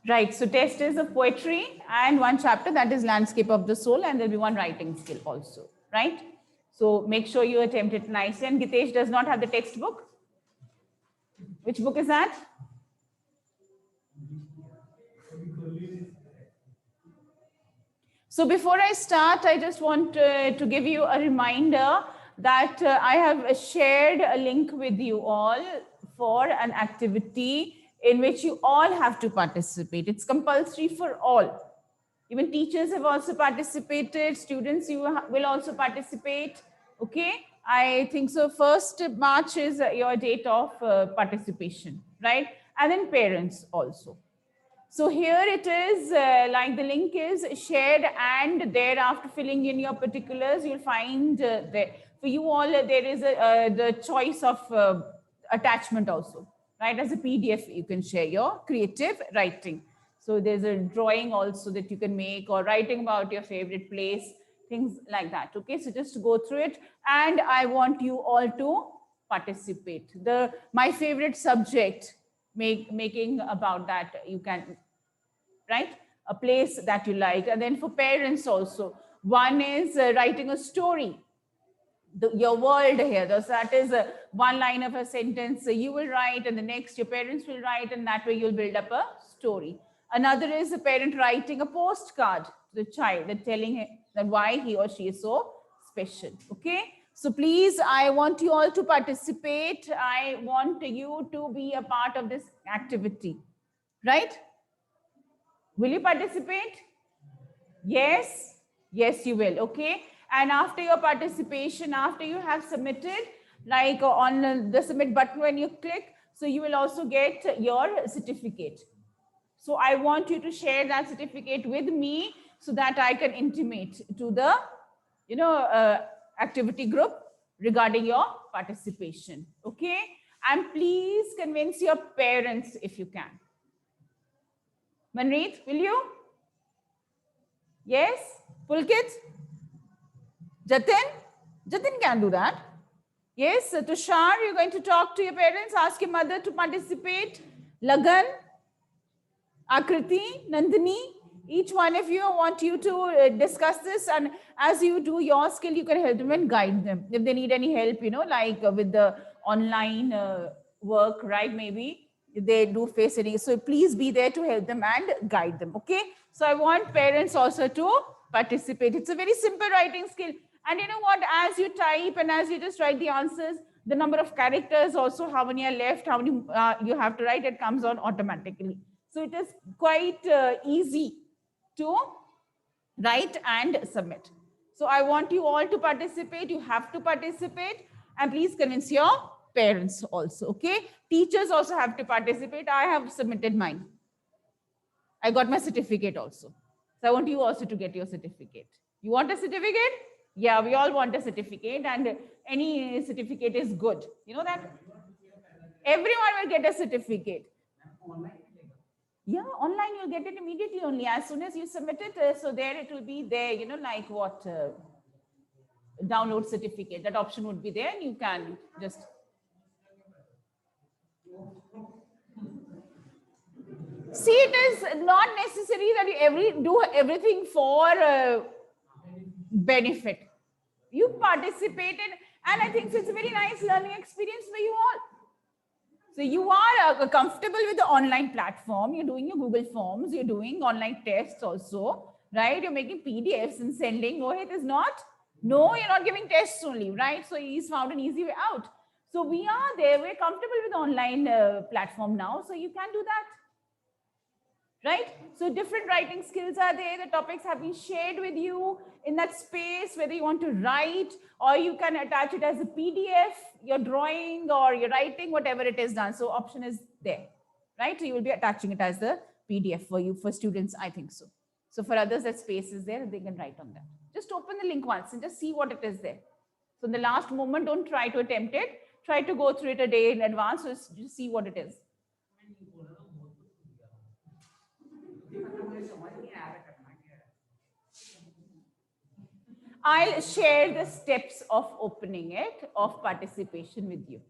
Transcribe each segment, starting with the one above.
Right, so test is of poetry and one chapter that is landscape of the soul, and there'll be one writing skill also, right? So make sure you attempt it nicely. And Gitesh does not have the textbook. Which book is that? So before I start, I just want to give you a reminder that I have shared a link with you all for an activity in which you all have to participate. It's compulsory for all. Even teachers have also participated. Students, you will also participate. Okay, I think so. 1st March is your date of participation, right? And then parents also. So here it is, like the link is shared, and thereafter filling in your particulars, you'll find there. For you all, there is the choice of attachment also, right? As a PDF, you can share your creative writing. So there's a drawing also that you can make, or writing about your favorite place, things like that. Okay, so just go through it, and I want you all to participate. My favorite subject, making about that, you can, right? A place that you like. And then for parents also, one is writing a story, your world here. That is one line of a sentence you will write, and the next your parents will write, and that way you'll build up a story. Another is a parent writing a postcard to the child and telling him that why he or she is so special. Okay, so please, I want you all to participate. I want you to be a part of this activity, right? Will you participate? Yes, yes, you will. Okay. And after your participation, after you have submitted, like on the submit button, when you click, so you will also get your certificate. So I want you to share that certificate with me so that I can intimate to the, activity group regarding your participation. Okay. And please convince your parents if you can. Manreet, will you? Yes? Pulkit? Jatin? Jatin can do that. Yes, Tushar, you're going to talk to your parents, ask your mother to participate. Lagan, Akriti, Nandini, each one of you, I want you to discuss this, and as you do your skill, you can help them and guide them. If they need any help, like with the online work, right, maybe they do face any. So please be there to help them and guide them, okay? So I want parents also to participate. It's a very simple writing skill. And you know what, as you type and as you just write the answers, the number of characters also, how many are left, how many you have to write, it comes on automatically. So it is quite easy to write and submit. So I want you all to participate. You have to participate, and please convince your parents also, okay? Teachers also have to participate. I have submitted mine. I got my certificate also. So I want you also to get your certificate. You want a certificate? Yeah, we all want a certificate, and any certificate is good. You know that? Everyone will get a certificate. Yeah, online you'll get it immediately only as soon as you submit it. So there it will be there, like what download certificate. That option would be there, and you can just. See, it is not necessary that you do everything for benefit. You participated, and I think it's a very nice learning experience for you all. So you are comfortable with the online platform. You're doing your Google Forms. You're doing online tests also, right? You're making PDFs and sending. Mohit is not. No, you're not giving tests only, right? So he's found an easy way out. So we are there. We're comfortable with the online platform now. So you can do that. Right? So different writing skills are there. The topics have been shared with you in that space, whether you want to write or you can attach it as a PDF, your drawing or your writing, whatever it is done. So option is there, right? So you will be attaching it as the PDF for you, for students, I think so. So for others, that space is there, they can write on that. Just open the link once and just see what it is there. So in the last moment, don't try to attempt it. Try to go through it a day in advance, so just see what it is. I'll share the steps of opening it, of participation with you.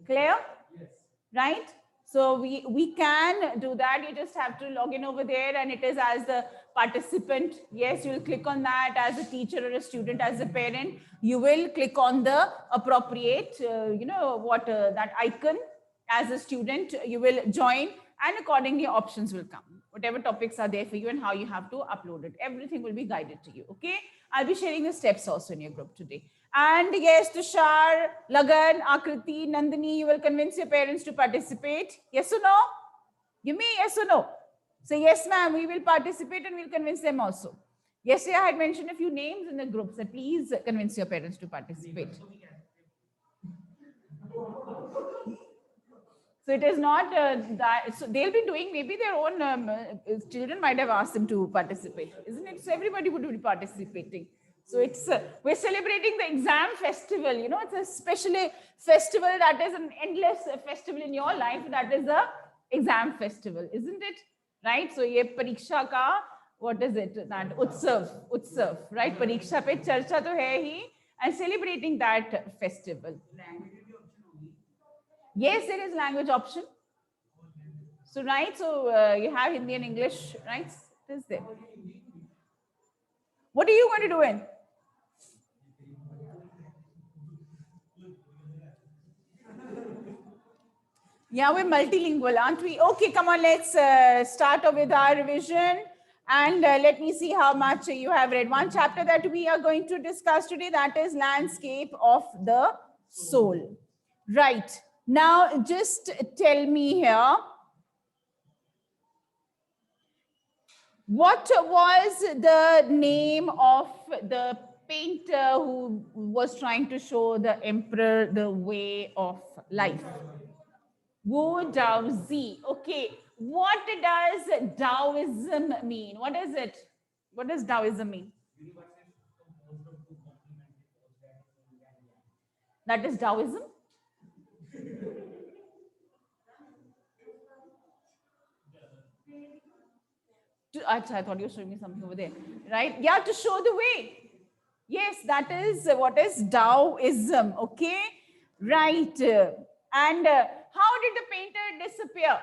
Clear? Yes. Right? So we can do that. You just have to log in over there, and it is as the participant. Yes, you'll click on that as a teacher or a student, as a parent. You will click on the appropriate, that icon. As a student, you will join, and accordingly options will come. Whatever topics are there for you and how you have to upload it. Everything will be guided to you. Okay. I'll be sharing the steps also in your group today. And yes, Tushar, Lagan, Akriti, Nandini, you will convince your parents to participate. Yes or no? Give me yes or no. Say yes, ma'am, we will participate, and we'll convince them also. Yesterday, I had mentioned a few names in the group. So please convince your parents to participate. So it is not that, so they'll be doing, maybe their own children might have asked them to participate, isn't it? So everybody would be participating. So it's, we're celebrating the exam festival, you know, it's a special festival that is an endless festival in your life. That is the exam festival, isn't it? Right? So ye pariksha ka, what is it? That utsav, right? Pariksha pe charcha to hai hi, and celebrating that festival. Yes, there is language option. So, right, so you have Hindi and English, right? It is there. What are you going to do in? Yeah, we're multilingual, aren't we? Okay, come on, let's start off with our revision. And let me see how much you have read. One chapter that we are going to discuss today, that is Landscape of the Soul. Right. Now, just tell me here, what was the name of the painter who was trying to show the emperor the way of life? Wu Daozi. Okay. What does Taoism mean? What is it? What does Taoism mean? That is Taoism? I thought you were showing me something over there. Right? Yeah, to show the way. Yes, that is what is Taoism. Okay? Right. And how did the painter disappear?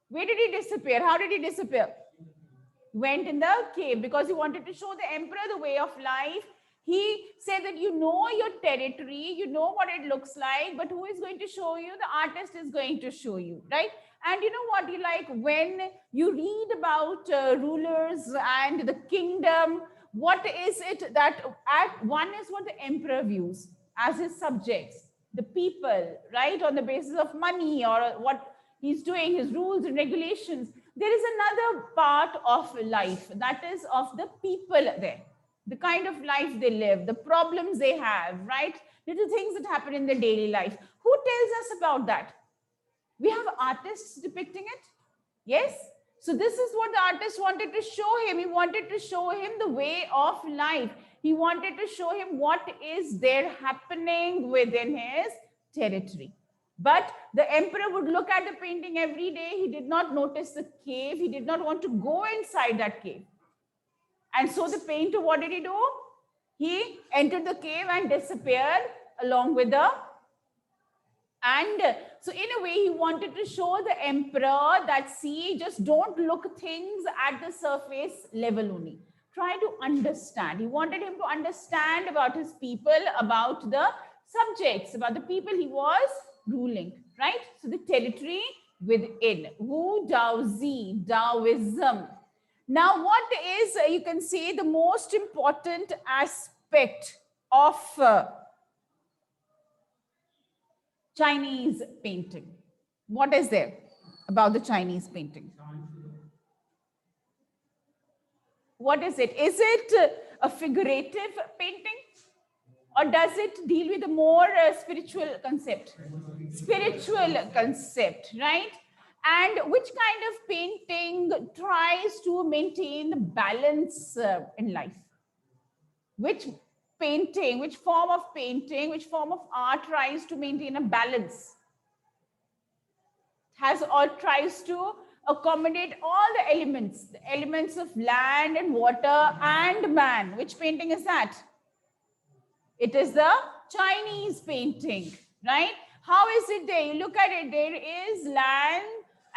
Where did he disappear? How did he disappear? Went in the cave because he wanted to show the emperor the way of life. He said that you know your territory, you know what it looks like, but who is going to show you? The artist is going to show you, right? And you know what, you like when you read about rulers and the kingdom, what is it that one is what the emperor views as his subjects, the people, right? On the basis of money or what he's doing, his rules and regulations. There is another part of life that is of the people there, the kind of life they live, the problems they have, right? Little things that happen in their daily life. Who tells us about that? We have artists depicting it. Yes. So this is what the artist wanted to show him. He wanted to show him the way of life. He wanted to show him what is there happening within his territory. But the emperor would look at the painting every day. He did not notice the cave. He did not want to go inside that cave. And so the painter, what did he do? He entered the cave and disappeared along with the... And so in a way, he wanted to show the emperor that, see, just don't look things at the surface level only. Try to understand. He wanted him to understand about his people, about the subjects, about the people he was ruling, right? So the territory within. Wu Daozi, Taoism. Now, what is, you can say, the most important aspect of Chinese painting? What is there about the Chinese painting? What is it? Is it a figurative painting? Or does it deal with a more spiritual concept? Spiritual concept, right? And which kind of painting tries to maintain the balance in life? Which painting, which form of painting, which form of art tries to maintain a balance? Has or tries to accommodate all the elements of land and water and man. Which painting is that? It is the Chinese painting, right? How is it there? You look at it, there is land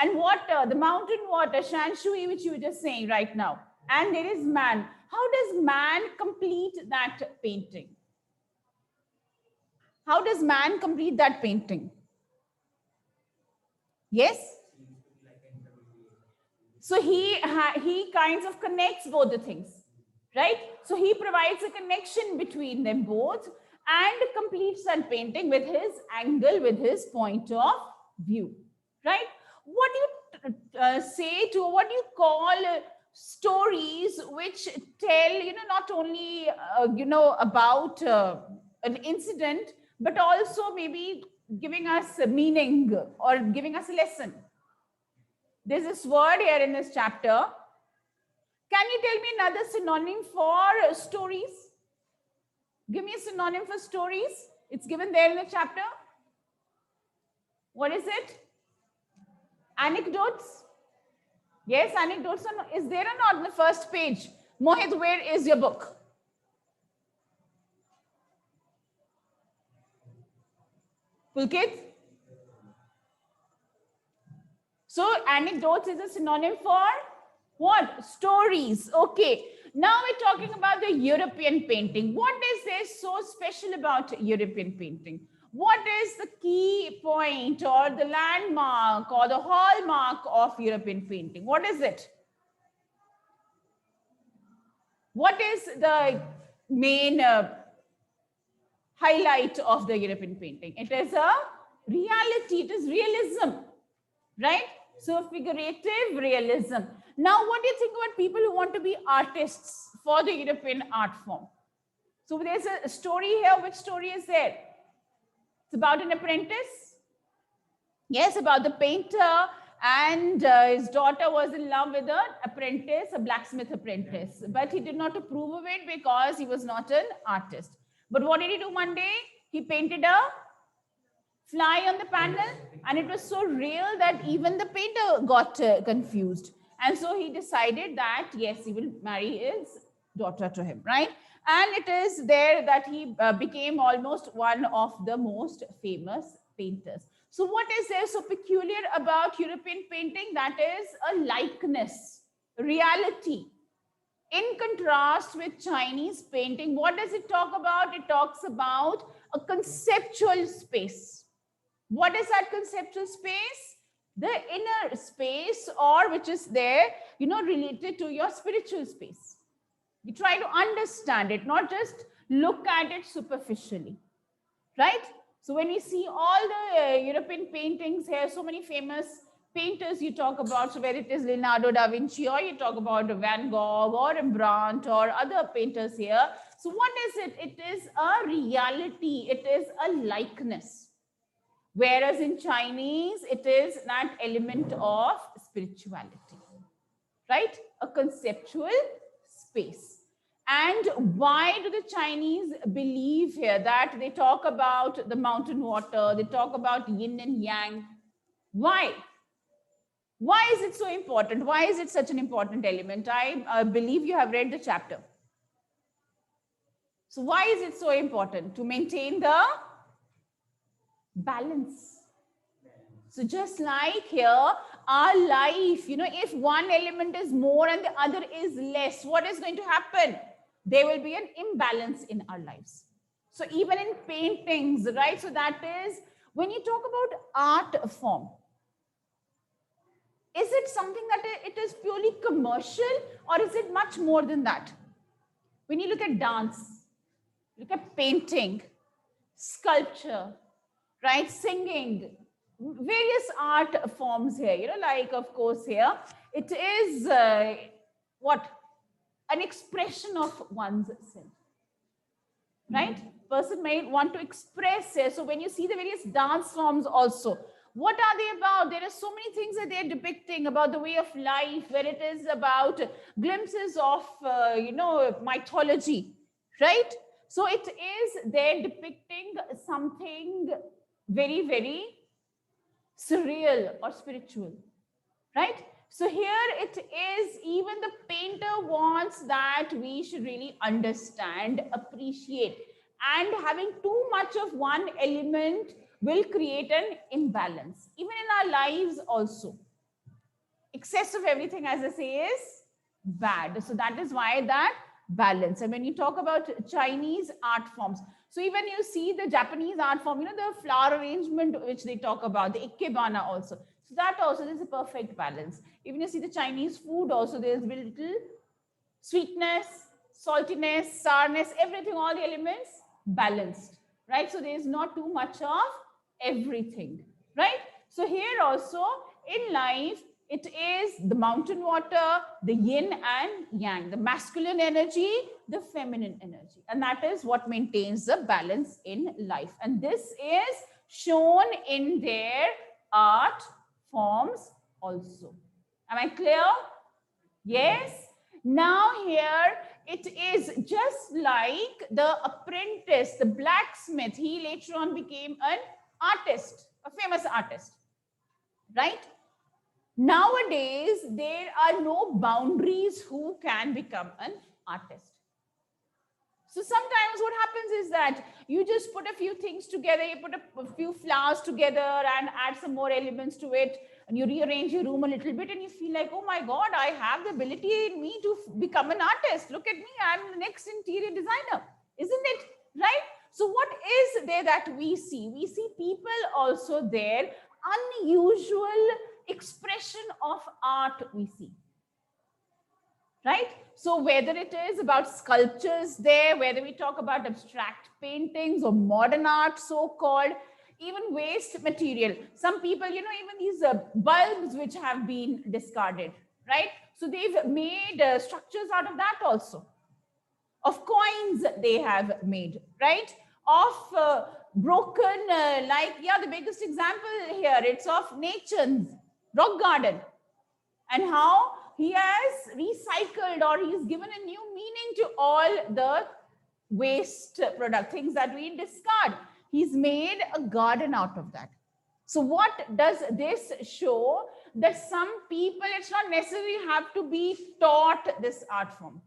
and water, the mountain water, Shanshui, which you were just saying right now. And there is man. How does man complete that painting? How does man complete that painting? Yes? So he kinds of connects both the things, right? So he provides a connection between them both and completes that painting with his angle, with his point of view, right? What do you say to, what do you call stories which tell, not only, about an incident, but also maybe giving us a meaning or giving us a lesson? There's this word here in this chapter. Can you tell me another synonym for stories? Give me a synonym for stories. It's given there in the chapter. What is it? Anecdotes. Yes, anecdotes. Is there or not on the first page? Mohit, where is your book? Pulkit? So anecdotes is a synonym for what? Stories. Okay. Now we're talking about the European painting. What is there so special about European painting? What is the key point or the landmark or the hallmark of European painting? What is it? What is the main highlight of the European painting? It is a reality. It is realism, right? So figurative realism. Now, what do you think about people who want to be artists for the European art form? So there's a story here. Which story is there? It's about an apprentice. Yes, about the painter, and his daughter was in love with an apprentice, a blacksmith apprentice. But he did not approve of it because he was not an artist. But what did he do one day? He painted a fly on the panel, and it was so real that even the painter got confused. And so he decided that, yes, he will marry his daughter to him, right? And it is there that he became almost one of the most famous painters. So what is there so peculiar about European painting? That is a likeness, reality. In contrast with Chinese painting, what does it talk about? It talks about a conceptual space. What is that conceptual space? The inner space, or which is there, related to your spiritual space. You try to understand it, not just look at it superficially, right? So when we see all the European paintings here, so many famous painters you talk about, so whether it is Leonardo da Vinci, or you talk about Van Gogh or Rembrandt or other painters here. So what is it? It is a reality. It is a likeness. Whereas in Chinese, it is that element of spirituality, right? A conceptual space. And why do the Chinese believe here that they talk about the mountain water, they talk about yin and yang? Why? Why is it so important? Why is it such an important element? I believe you have read the chapter. So why is it so important? To maintain the balance. So just like here, our life, if one element is more and the other is less, what is going to happen? There will be an imbalance in our lives. So even in paintings, right? So that is, when you talk about art form, is it something that it is purely commercial, or is it much more than that? When you look at dance, look at painting, sculpture, right? Singing, various art forms here, like, of course, here, it is what? An expression of one's self, right? Person may want to express it. So when you see the various dance forms also, what are they about? There are so many things that they're depicting about the way of life, where it is about glimpses of, mythology, right? So it is they're depicting something very, very surreal or spiritual, right? So here it is, even the painter wants that we should really understand, appreciate, and having too much of one element will create an imbalance. Even in our lives also. Excess of everything, as I say, is bad. So that is why that balance. And when you talk about Chinese art forms, so even you see the Japanese art form, the flower arrangement which they talk about, the ikebana also. So that also is a perfect balance. Even you see the Chinese food also, there's very little sweetness, saltiness, sourness, everything, all the elements balanced, right? So there's not too much of everything, right? So here also in life, it is the mountain water, the yin and yang, the masculine energy, the feminine energy. And that is what maintains the balance in life. And this is shown in their art forms also. Am I clear? Yes. Now here it is just like the apprentice, the blacksmith. He later on became an artist, a famous artist, right? Nowadays, there are no boundaries who can become an artist. So sometimes what happens is that you just put a few things together, you put a few flowers together and add some more elements to it, and you rearrange your room a little bit and you feel like, oh my God, I have the ability in me to become an artist. Look at me, I'm the next interior designer, isn't it? Right? So what is there that we see? We see people also there, unusual expression of art we see. Right? So whether it is about sculptures there, whether we talk about abstract paintings or modern art, so-called, even waste material. Some people, even these bulbs which have been discarded, right? So they've made structures out of that also. Of coins they have made, right? Of broken, the biggest example here, it's of Nature's rock garden. And how he has recycled or he's given a new meaning to all the waste product, things that we discard. He's made a garden out of that. So what does this show? That some people, it's not necessarily have to be taught this art form.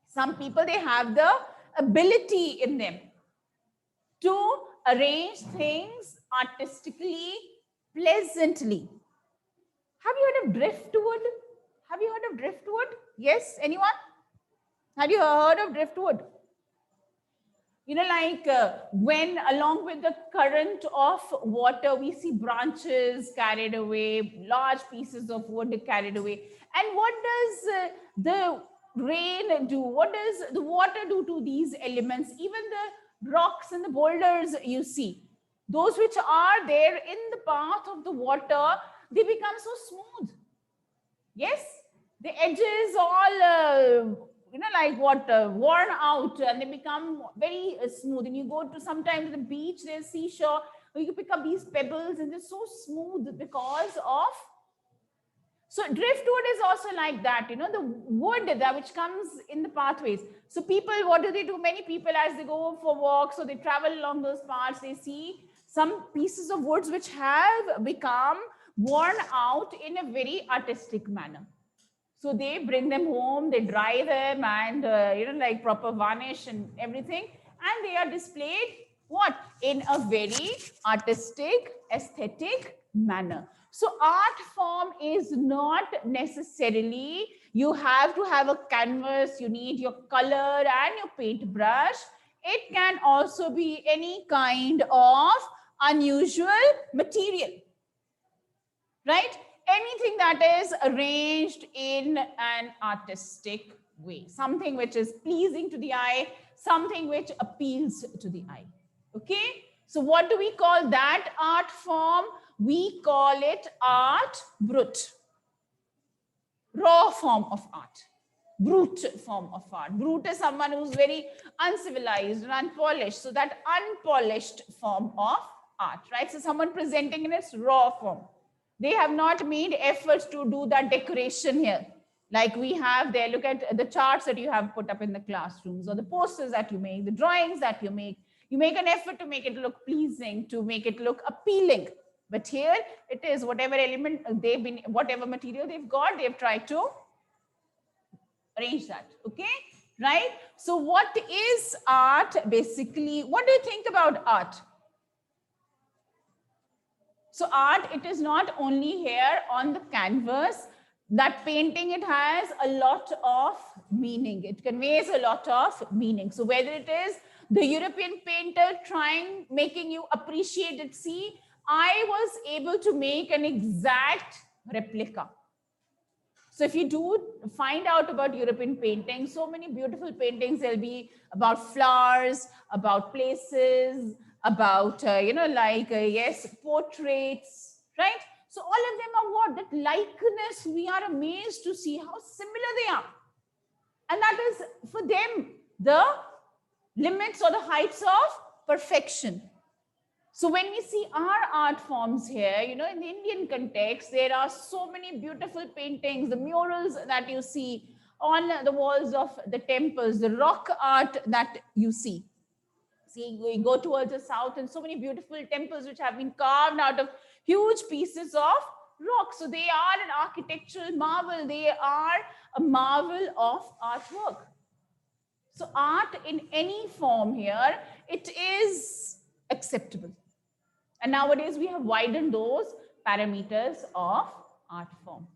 Some people, they have the ability in them to arrange things artistically, pleasantly. Have you heard of driftwood? Have you heard of driftwood? Yes, anyone? Have you heard of driftwood? When along with the current of water, we see branches carried away, large pieces of wood carried away. And what does the rain do? What does the water do to these elements? Even the rocks and the boulders you see, those which are there in the path of the water, they become so smooth. Yes, the edges all, worn out, and they become very smooth. And you go to sometimes the beach, there's seashore, you pick up these pebbles and they're so smooth because of. So driftwood is also like that, the wood that which comes in the pathways. So people, what do? Many people, as they go for walks or they travel along those paths, they see some pieces of woods which have become worn out in a very artistic manner. So they bring them home, they dry them and, proper varnish and everything. And they are displayed what? In a very artistic, aesthetic manner. So art form is not necessarily, you have to have a canvas, you need your color and your paintbrush. It can also be any kind of unusual material, right? Anything that is arranged in an artistic way, something which is pleasing to the eye, something which appeals to the eye. Okay, so what do we call that art form? We call it art brut, raw form of art, brute form of art. Brute is someone who's very uncivilized and unpolished. So that unpolished form of art, right? So someone presenting in its raw form. They have not made efforts to do that decoration here. Like we have there, look at the charts that you have put up in the classrooms or the posters that you make, the drawings that you make. You make an effort to make it look pleasing, to make it look appealing. But here it is whatever element they've been, whatever material they've got, they've tried to arrange that. Okay, right? So what is art basically? What do you think about art? So art, it is not only here on the canvas. That painting, it has a lot of meaning. It conveys a lot of meaning. So whether it is the European painter making you appreciate it. See, I was able to make an exact replica. So if you do find out about European painting, so many beautiful paintings, there'll be about flowers, about places, about, yes, portraits, right? So all of them are what? That likeness, we are amazed to see how similar they are. And that is for them, the limits or the heights of perfection. So when we see our art forms here, in the Indian context, there are so many beautiful paintings, the murals that you see on the walls of the temples, the rock art that you see. See, we go towards the south and so many beautiful temples which have been carved out of huge pieces of rock. So they are an architectural marvel. They are a marvel of artwork. So art in any form here, it is acceptable. And nowadays we have widened those parameters of art form,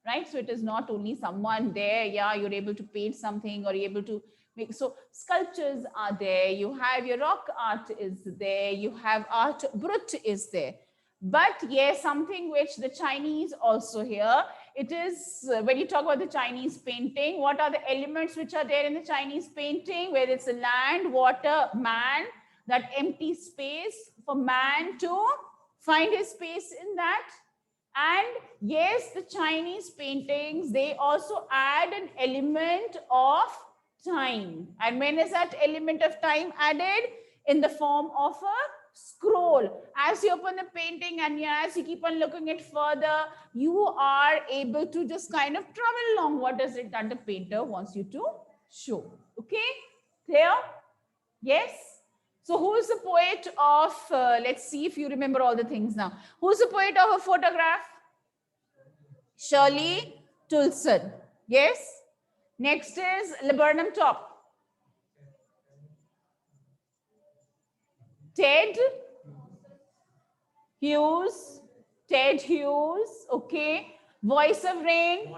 right? So it is not only someone there, yeah, you're able to paint something or you're able to make, so sculptures are there, you have your rock art is there, you have art brut is there. But yes, something which the Chinese also here, it is, when you talk about the Chinese painting, what are the elements which are there in the Chinese painting? Where it's the land, water, man, that empty space for man to find his space in that. And yes, the Chinese paintings, they also add an element of time. And when is that element of time added? In the form of a scroll. As you open the painting and as you keep on looking it further, you are able to just kind of travel along what is it that the painter wants you to show. Okay, clear? Yes. So who's the poet of, let's see if you remember all the things now. Who's the poet of a photograph? Shirley Tulson. Yes. Next is Laburnum Top. Ted Hughes. Ted Hughes. Okay. Voice of Rain.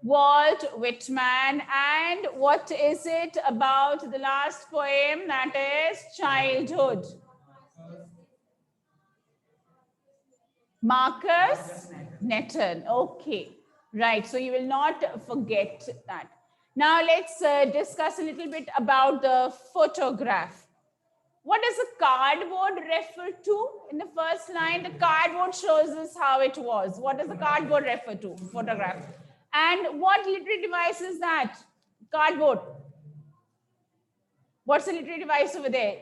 Walt Whitman. And what is it about the last poem? That is Childhood. Marcus Netton. Okay, right. So you will not forget that. Now let's discuss a little bit about the photograph. What does the cardboard refer to? In the first line, the cardboard shows us how it was. What does the cardboard refer to? Photograph. And what literary device is that? Cardboard. What's the literary device over there?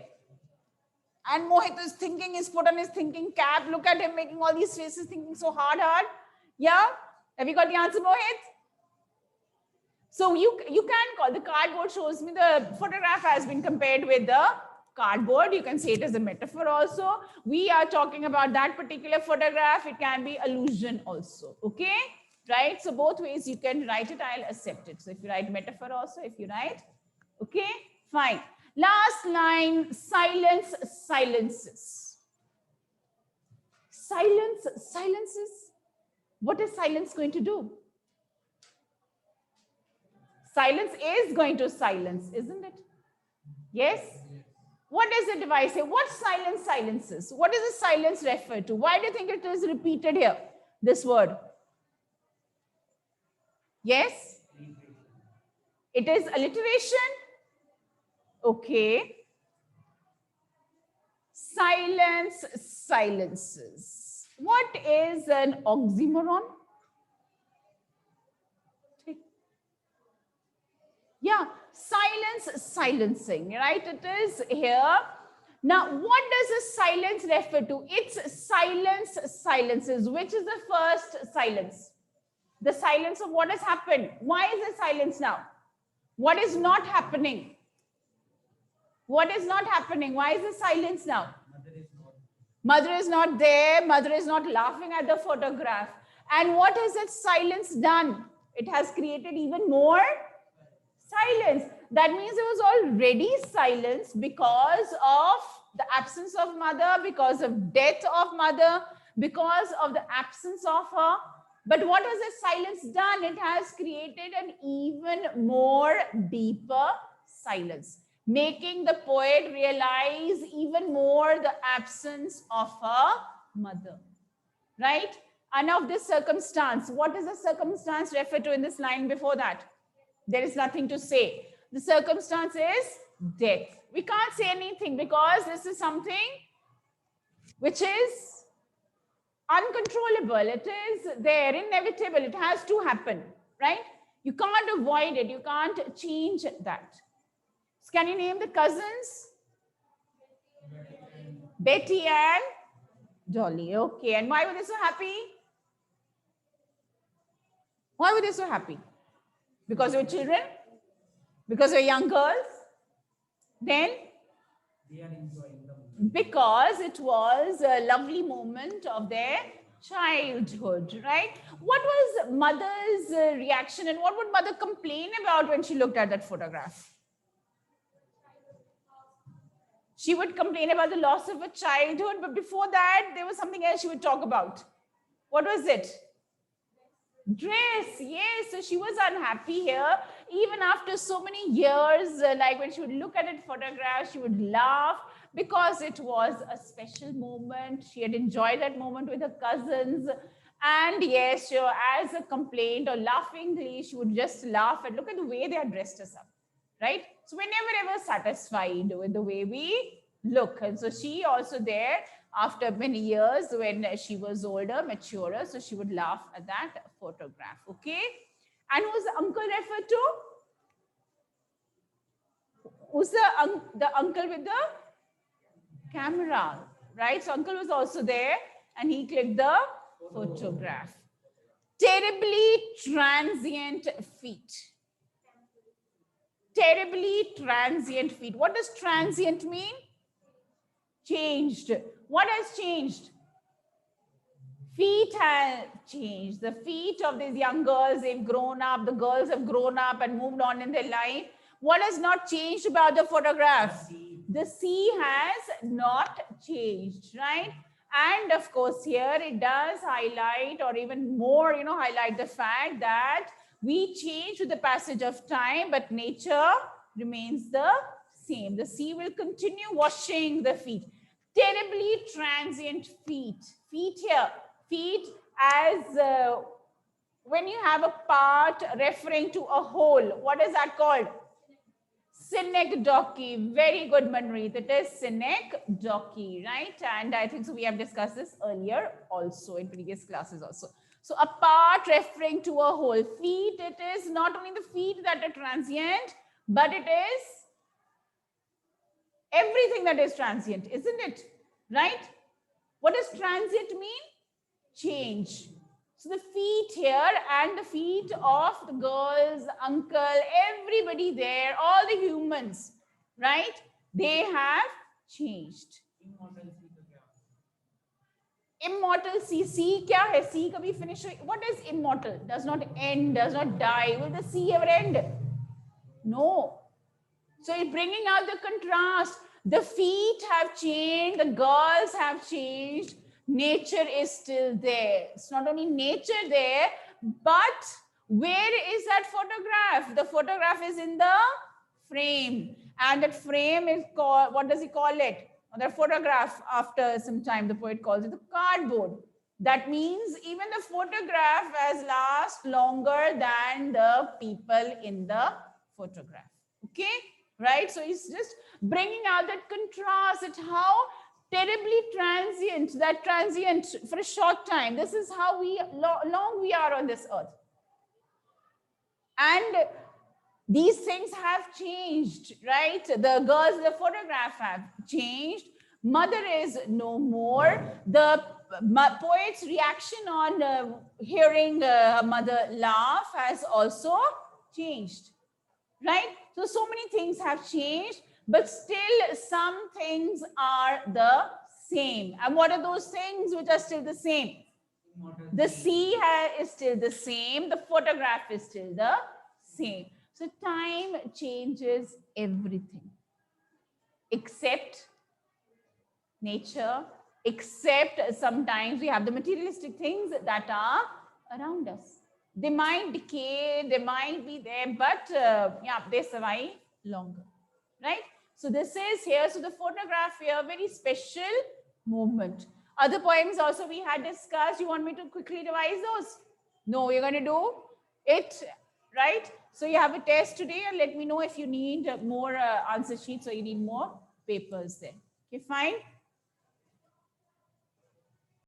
And Mohit is thinking, he's put on his thinking cap. Look at him making all these faces, thinking so hard. Yeah? Have you got the answer, Mohit? So you can call, the cardboard shows me the photograph has been compared with the cardboard. You can say it as a metaphor also. We are talking about that particular photograph. It can be allusion also. Okay? Right? So both ways you can write it, I'll accept it. So if you write metaphor also, if you write, okay, fine. Last line, silence silences. Silence silences. What is silence going to do? Silence is going to silence, isn't it? Yes? What does the device say? What silence silences? What does the silence refer to? Why do you think it is repeated here, this word? Yes? It is alliteration? Okay. Silence silences. What is an oxymoron? Yeah, silence silencing, right? It is here. Now, what does the silence refer to? It's silence silences. Which is the first silence? The silence of what has happened. Why is there silence now? What is not happening? What is not happening? Why is there silence now? Mother is not there. Mother is not laughing at the photograph. And what has that silence done? It has created even more silence. That means it was already silence because of the absence of mother, because of death of mother, because of the absence of her. But what has the silence done? It has created an even more deeper silence, making the poet realize even more the absence of her mother, right? And of this circumstance, what does the circumstance refer to in this line before that? There is nothing to say. The circumstance is death. We can't say anything because this is something which is uncontrollable. It is there, inevitable. It has to happen, right? You can't avoid it. You can't change that. So can you name the cousins? Betty and Dolly. Okay. And why were they so happy? Why were they so happy? Because they were children? Because they were young girls? Then? Because it was a lovely moment of their childhood, right? What was mother's reaction, and what would mother complain about when she looked at that photograph? She would complain about the loss of a childhood, but before that, there was something else she would talk about. What was it? Dress, yes. So she was unhappy here. Even after so many years, like when she would look at that photograph, she would laugh because it was a special moment. She had enjoyed that moment with her cousins. And yes, so as a complaint or laughingly, she would just laugh and look at the way they had dressed us up, right? So we're never ever satisfied with the way we look. And so she also there, after many years when she was older, maturer, so she would laugh at that photograph, okay? And who's the uncle referred to? Who's the uncle with the camera, right? So uncle was also there and he clicked the photograph. Terribly transient feet. Terribly transient feet. What does transient mean? Changed. What has changed? Feet have changed. The feet of these young girls, they've grown up. The girls have grown up and moved on in their life. What has not changed about the photograph? The sea has not changed, right? And of course, here it does highlight, or even more, highlight the fact that we change with the passage of time, but nature remains the same. The sea will continue washing the feet. Terribly transient feet. Feet here. Feet as when you have a part referring to a whole. What is that called? Synecdoche. Very good, Manpreet. It is synecdoche, right? And I think so we have discussed this earlier also in previous classes also. So a part referring to a whole. Feet, it is not only the feet that are transient, but it is everything that is transient, isn't it? Right? What does transient mean? Change. So the feet here and the feet of the girls, uncle, everybody there, all the humans, right? They have changed. Immortal sea. Sea kya hai? Sea kabhi finish? What is immortal? Does not end, does not die. Will the sea ever end? No. So it's bringing out the contrast. The feet have changed, the girls have changed, nature is still there. It's not only nature there, but where is that photograph? The photograph is in the frame, and that frame is called, what does he call it? The photograph, after some time, the poet calls it the cardboard. That means even the photograph has last longer than the people in the photograph. Okay? Right? So he's just bringing out that contrast, at how terribly transient, that transient for a short time. This is how long we are on this earth. And these things have changed, right? The girls in the photograph have changed. Mother is no more. The poet's reaction on hearing her mother laugh has also changed, right? So many things have changed, but still some things are the same. And what are those things which are still the same? The sea is still the same. The photograph is still the same. So time changes everything, except nature, except sometimes we have the materialistic things that are around us. They might decay, they might be there, but yeah, they survive longer, right? So this is here. So the photograph here, very special movement. Other poems also we had discussed. You want me to quickly revise those? No, you're going to do it, right? So you have a test today, and let me know if you need more answer sheets or you need more papers then. Okay, fine.